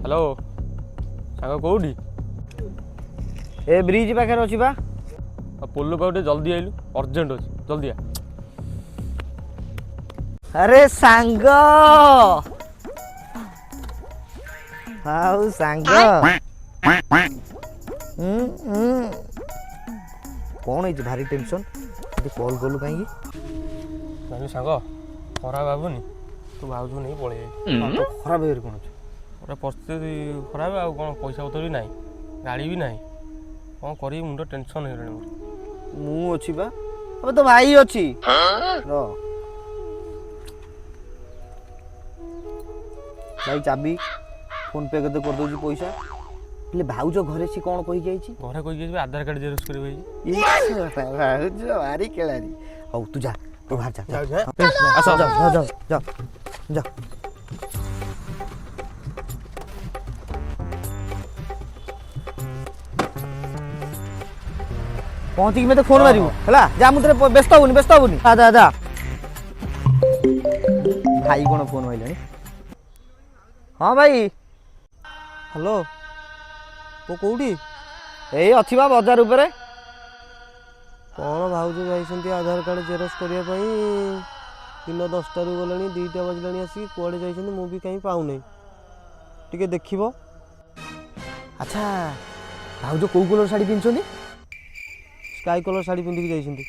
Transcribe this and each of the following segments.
hello सांग कौटी ए bridge पाखे अच्छी बा पोलो पाखे जल्दी आइलु अर्जेंट अच्छे जल्दी आ अरे सांग हाउ सांग कौन है भारी टेंशन कॉल कलु कहीं सांग खराब भावुनि तू भावुज नहीं पड़े खराब है कौन परिस्थिति खराब आ कौन पैसा पतर भी ना गाड़ी भी ना कौन कर मुंड टेंशन हो मु अच्छी बा अब तो भाई अच्छी भाई चाबी फोन पे के कर दो पैसा ले भाउज घरे सी कौन कहि जाई छी घरे कहि जाई आधार कार्ड जेरोक्स करबे भाउज भारी केलारी हौ तू जा तू बाहर जा आसो जा जा पहुंची मैं तो फोन मारिबू हला जा मु तेरे व्यस्त होबुनी आ जा भाई कोन फोन आइलानी हां भाई हेलो तो कौटी ए अछि बा बाजार ऊपर कौन भाउज जाइछन्ती आधार कार्ड जेरोक्स करिया पई दिन 10टा रु गलानी 2टा बजलानी आसी कुआडे जाइछन्ती मु भी कहीं पाउ नै टिके देखिबो अच्छा भाउज को कलर साड़ी पिनछन्ती स्काई कलर साड़ी पिंदी के जाइछन्ती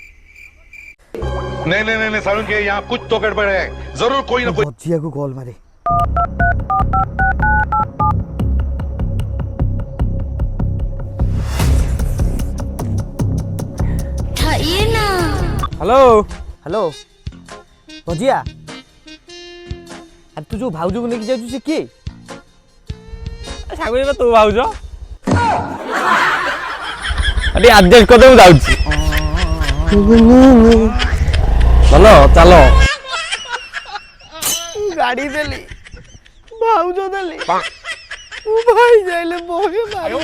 नहीं सारुण के यहाँ कुछ तो गड़बड़ है जरूर कोई ना कोई भजिया को कॉल मारे हेलो हेलो भजिया अब तू जो भाउज को लेके जाऊ से किए सांग तू भाउज अरे एडजस्ट कर दे जाउची चलो चलो गाड़ी देली भाउज देली भाई जाइले बोगे मारी